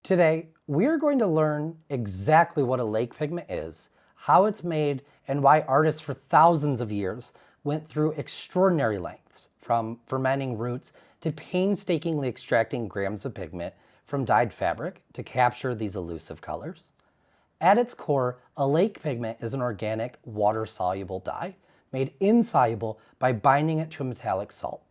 Today, we're going to learn exactly what a lake pigment is, how it's made, and why artists for thousands of years went through extraordinary lengths, from fermenting roots to painstakingly extracting grams of pigment from dyed fabric to capture these elusive colors. At its core, a lake pigment is an organic, water-soluble dye made insoluble by binding it to a metallic salt.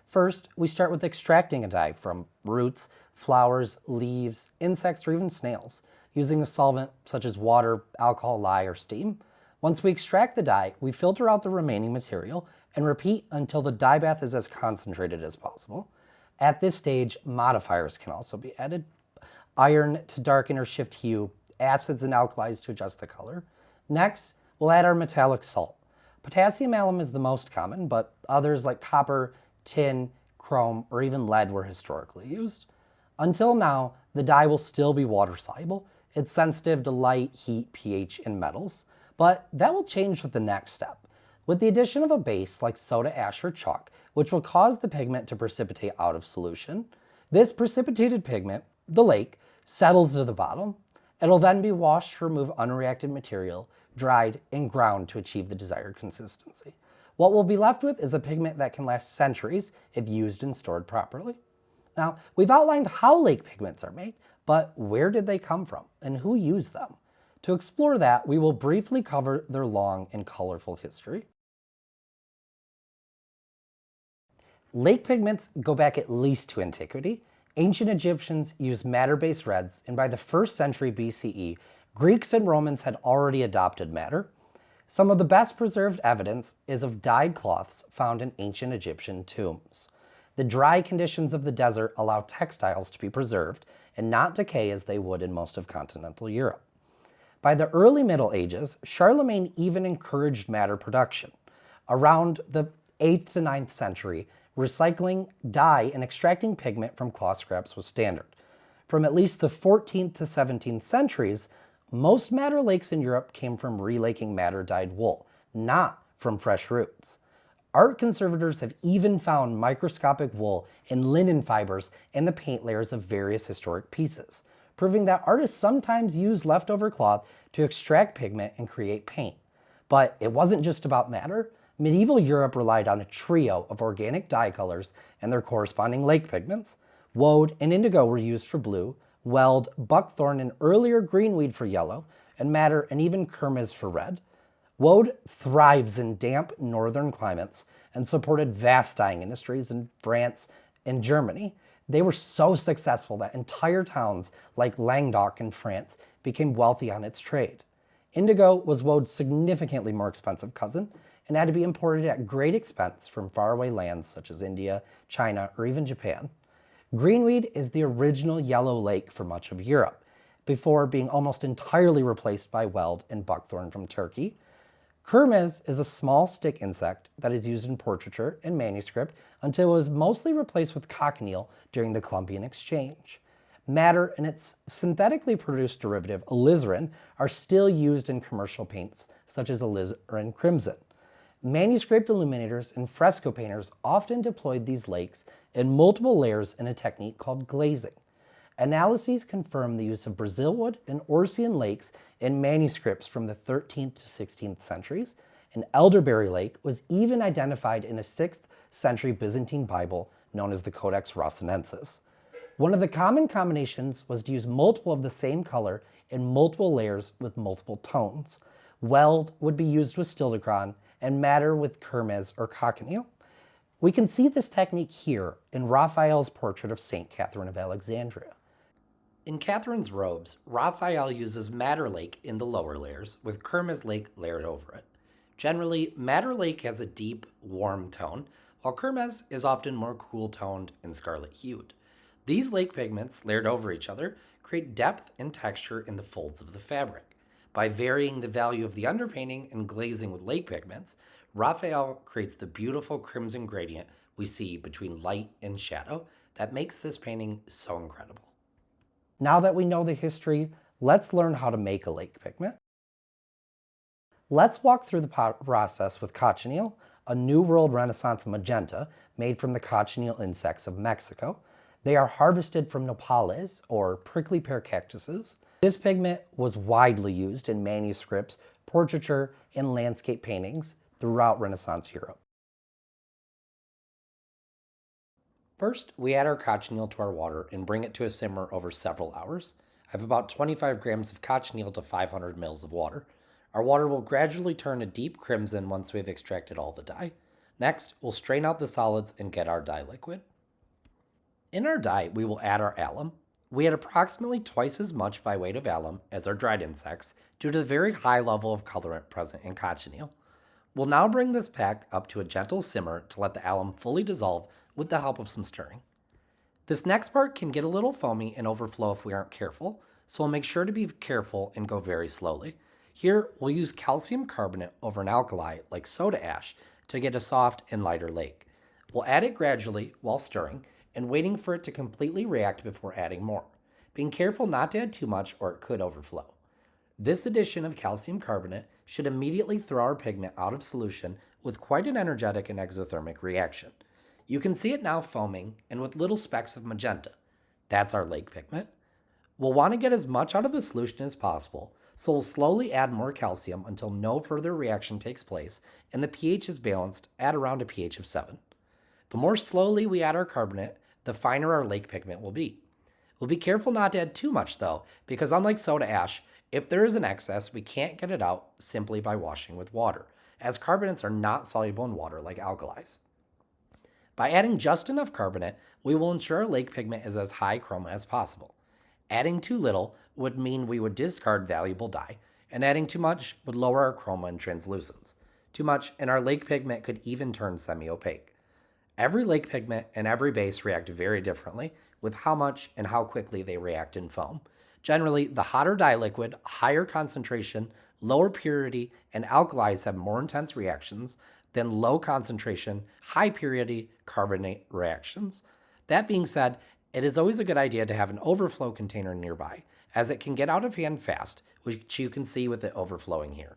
First, we start with extracting a dye from roots, flowers, leaves, insects, or even snails, using a solvent such as water, alcohol, lye, or steam. Once we extract the dye, we filter out the remaining material and repeat until the dye bath is as concentrated as possible. At this stage, modifiers can also be added. Iron to darken or shift hue, acids and alkalis to adjust the color. Next, we'll add our metallic salt. Potassium alum is the most common, but others like copper, tin, chrome, or even lead were historically used. Until now, the dye will still be water-soluble. It's sensitive to light, heat, pH, and metals. But that will change with the next step, with the addition of a base like soda ash or chalk, which will cause the pigment to precipitate out of solution. This precipitated pigment, the lake, settles to the bottom. It'll then be washed to remove unreacted material, dried, and ground to achieve the desired consistency. What we'll be left with is a pigment that can last centuries if used and stored properly. Now, we've outlined how lake pigments are made, but where did they come from and who used them? To explore that, we will briefly cover their long and colorful history. Lake pigments go back at least to antiquity. Ancient Egyptians used madder-based reds, and by the 1st century BCE, Greeks and Romans had already adopted madder. Some of the best preserved evidence is of dyed cloths found in ancient Egyptian tombs. The dry conditions of the desert allow textiles to be preserved and not decay as they would in most of continental Europe. By the early Middle Ages, Charlemagne even encouraged madder production. Around the 8th to 9th century, recycling dye and extracting pigment from cloth scraps was standard. From at least the 14th to 17th centuries, most madder lakes in Europe came from relaking madder-dyed wool, not from fresh roots. Art conservators have even found microscopic wool and linen fibers in the paint layers of various historic pieces, proving that artists sometimes use leftover cloth to extract pigment and create paint. But it wasn't just about madder. Medieval Europe relied on a trio of organic dye colors and their corresponding lake pigments. Woad and indigo were used for blue, weld, buckthorn, and earlier greenweed for yellow, and madder and even kermes for red. Woad thrives in damp northern climates and supported vast dyeing industries in France and Germany. They were so successful that entire towns like Languedoc in France became wealthy on its trade. Indigo was Woad's significantly more expensive cousin and had to be imported at great expense from faraway lands such as India, China, or even Japan. Greenweed is the original yellow lake for much of Europe, before being almost entirely replaced by weld and buckthorn from Turkey. Kermes is a small stick insect that is used in portraiture and manuscript until it was mostly replaced with cochineal during the Columbian Exchange. Madder and its synthetically produced derivative, alizarin, are still used in commercial paints such as alizarin crimson. Manuscript illuminators and fresco painters often deployed these lakes in multiple layers in a technique called glazing. Analyses confirm the use of Brazil wood and Orcian lakes in manuscripts from the 13th to 16th centuries. An elderberry lake was even identified in a 6th century Byzantine Bible known as the Codex Rossinensis. One of the common combinations was to use multiple of the same color in multiple layers with multiple tones. Weld would be used with Stildekron and madder with kermes or cochineal. We can see this technique here in Raphael's portrait of St. Catherine of Alexandria. In Catherine's robes, Raphael uses madder lake in the lower layers, with kermes lake layered over it. Generally, madder lake has a deep, warm tone, while kermes is often more cool-toned and scarlet-hued. These lake pigments, layered over each other, create depth and texture in the folds of the fabric. By varying the value of the underpainting and glazing with lake pigments, Raphael creates the beautiful crimson gradient we see between light and shadow that makes this painting so incredible. Now that we know the history, let's learn how to make a lake pigment. Let's walk through the process with cochineal, a New World Renaissance magenta made from the cochineal insects of Mexico. They are harvested from nopales, or prickly pear cactuses. This pigment was widely used in manuscripts, portraiture, and landscape paintings throughout Renaissance Europe. First, we add our cochineal to our water and bring it to a simmer over several hours. I have about 25 grams of cochineal to 500 mils of water. Our water will gradually turn a deep crimson once we've extracted all the dye. Next, we'll strain out the solids and get our dye liquid. In our dye, we will add our alum. We add approximately twice as much by weight of alum as our dried insects due to the very high level of colorant present in cochineal. We'll now bring this pack up to a gentle simmer to let the alum fully dissolve with the help of some stirring. This next part can get a little foamy and overflow if we aren't careful, so we'll make sure to be careful and go very slowly. Here, we'll use calcium carbonate over an alkali like soda ash to get a soft and lighter lake. We'll add it gradually while stirring and waiting for it to completely react before adding more, being careful not to add too much or it could overflow. This addition of calcium carbonate should immediately throw our pigment out of solution with quite an energetic and exothermic reaction. You can see it now foaming and with little specks of magenta. That's our lake pigment. We'll want to get as much out of the solution as possible, so we'll slowly add more calcium until no further reaction takes place and the pH is balanced at around a pH of 7. The more slowly we add our carbonate, the finer our lake pigment will be. We'll be careful not to add too much though, because unlike soda ash, if there is an excess, we can't get it out simply by washing with water, as carbonates are not soluble in water like alkalis. By adding just enough carbonate, we will ensure our lake pigment is as high chroma as possible. Adding too little would mean we would discard valuable dye, and adding too much would lower our chroma and translucence. Too much, and our lake pigment could even turn semi-opaque. Every lake pigment and every base react very differently with how much and how quickly they react in foam. Generally, the hotter dye liquid, higher concentration, lower purity, and alkalis have more intense reactions than low concentration, high purity carbonate reactions. That being said, it is always a good idea to have an overflow container nearby, as it can get out of hand fast, which you can see with it overflowing here.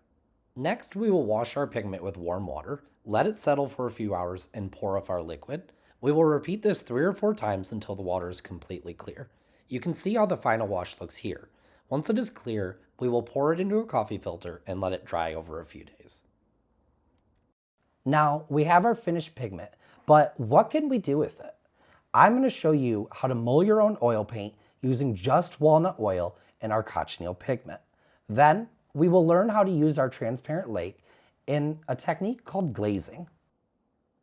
Next, we will wash our pigment with warm water, let it settle for a few hours, and pour off our liquid. We will repeat this 3 or 4 times until the water is completely clear. You can see how the final wash looks here. Once it is clear, we will pour it into a coffee filter and let it dry over a few days. Now, we have our finished pigment, but what can we do with it? I'm going to show you how to mull your own oil paint using just walnut oil and our cochineal pigment. Then, we will learn how to use our transparent lake in a technique called glazing.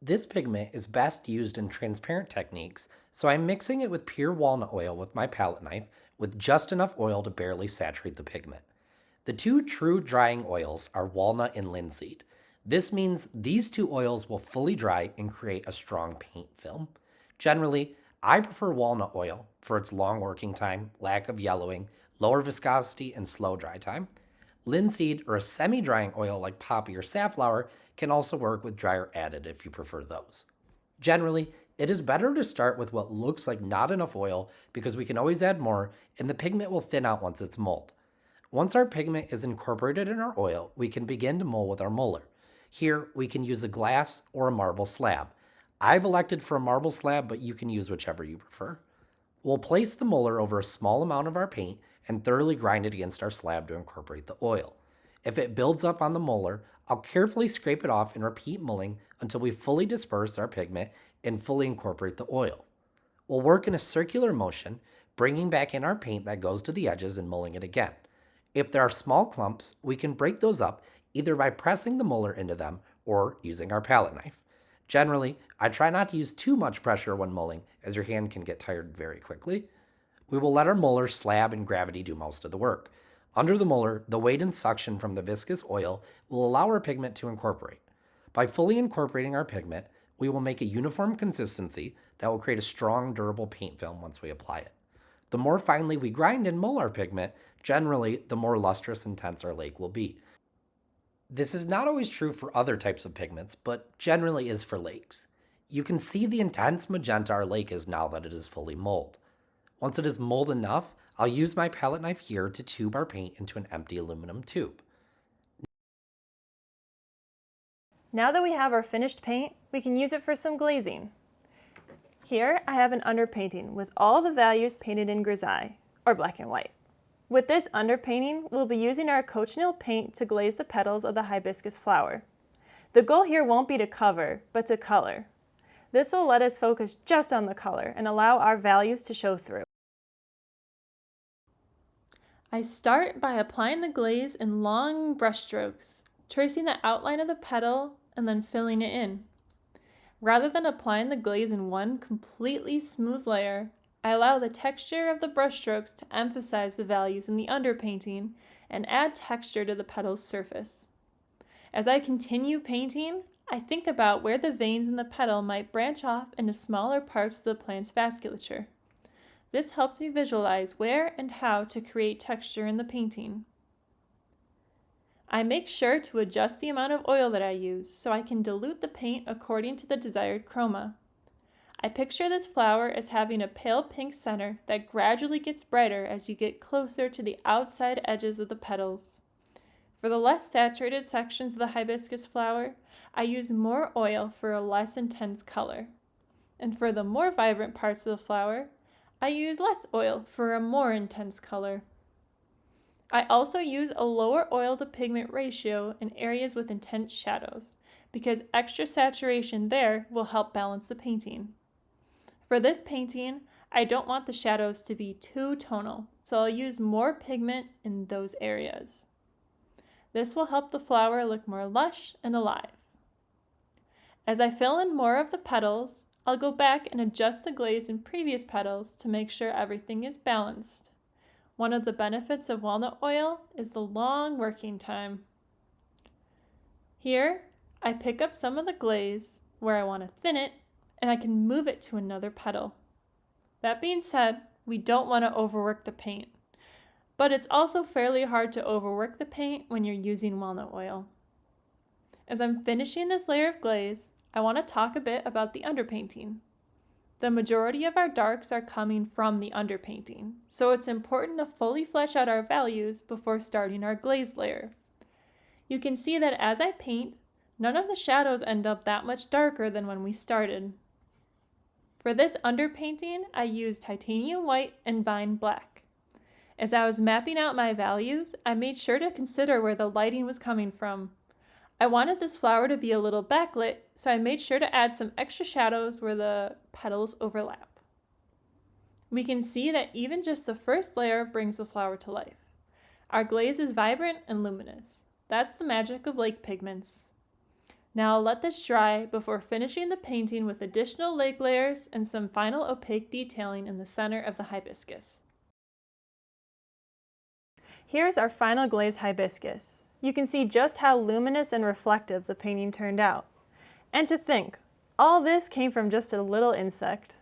This pigment is best used in transparent techniques, so I'm mixing it with pure walnut oil with my palette knife with just enough oil to barely saturate the pigment. The two true drying oils are walnut and linseed. This means these two oils will fully dry and create a strong paint film. Generally, I prefer walnut oil for its long working time, lack of yellowing, lower viscosity, and slow dry time. Linseed or a semi-drying oil like poppy or safflower can also work with dryer added if you prefer those. Generally, it is better to start with what looks like not enough oil because we can always add more and the pigment will thin out once it's mulled. Once our pigment is incorporated in our oil, we can begin to mull with our muller. Here, we can use a glass or a marble slab. I've elected for a marble slab, but you can use whichever you prefer. We'll place the muller over a small amount of our paint and thoroughly grind it against our slab to incorporate the oil. If it builds up on the muller, I'll carefully scrape it off and repeat mulling until we fully disperse our pigment and fully incorporate the oil. We'll work in a circular motion, bringing back in our paint that goes to the edges and mulling it again. If there are small clumps, we can break those up either by pressing the muller into them or using our palette knife. Generally, I try not to use too much pressure when mulling, as your hand can get tired very quickly. We will let our muller, slab, and gravity do most of the work. Under the muller, the weight and suction from the viscous oil will allow our pigment to incorporate. By fully incorporating our pigment, we will make a uniform consistency that will create a strong, durable paint film once we apply it. The more finely we grind and mull our pigment, generally, the more lustrous and intense our lake will be. This is not always true for other types of pigments, but generally is for lakes. You can see the intense magenta our lake is now that it is fully mulled. Once it is mulled enough, I'll use my palette knife here to tube our paint into an empty aluminum tube. Now that we have our finished paint, we can use it for some glazing. Here I have an underpainting with all the values painted in grisaille, or black and white. With this underpainting, we'll be using our cochineal paint to glaze the petals of the hibiscus flower. The goal here won't be to cover, but to color. This will let us focus just on the color and allow our values to show through. I start by applying the glaze in long brush strokes, tracing the outline of the petal and then filling it in. Rather than applying the glaze in one completely smooth layer, I allow the texture of the brushstrokes to emphasize the values in the underpainting and add texture to the petal's surface. As I continue painting, I think about where the veins in the petal might branch off into smaller parts of the plant's vasculature. This helps me visualize where and how to create texture in the painting. I make sure to adjust the amount of oil that I use so I can dilute the paint according to the desired chroma. I picture this flower as having a pale pink center that gradually gets brighter as you get closer to the outside edges of the petals. For the less saturated sections of the hibiscus flower, I use more oil for a less intense color. And for the more vibrant parts of the flower, I use less oil for a more intense color. I also use a lower oil to pigment ratio in areas with intense shadows, because extra saturation there will help balance the painting. For this painting, I don't want the shadows to be too tonal, so I'll use more pigment in those areas. This will help the flower look more lush and alive. As I fill in more of the petals, I'll go back and adjust the glaze in previous petals to make sure everything is balanced. One of the benefits of walnut oil is the long working time. Here, I pick up some of the glaze where I want to thin it, and I can move it to another petal. That being said, we don't want to overwork the paint, but it's also fairly hard to overwork the paint when you're using walnut oil. As I'm finishing this layer of glaze, I want to talk a bit about the underpainting. The majority of our darks are coming from the underpainting, so it's important to fully flesh out our values before starting our glaze layer. You can see that as I paint, none of the shadows end up that much darker than when we started. For this underpainting, I used titanium white and vine black. As I was mapping out my values, I made sure to consider where the lighting was coming from. I wanted this flower to be a little backlit, so I made sure to add some extra shadows where the petals overlap. We can see that even just the first layer brings the flower to life. Our glaze is vibrant and luminous. That's the magic of lake pigments. Now I'll let this dry before finishing the painting with additional lake layers and some final opaque detailing in the center of the hibiscus. Here's our final glazed hibiscus. You can see just how luminous and reflective the painting turned out. And to think, all this came from just a little insect.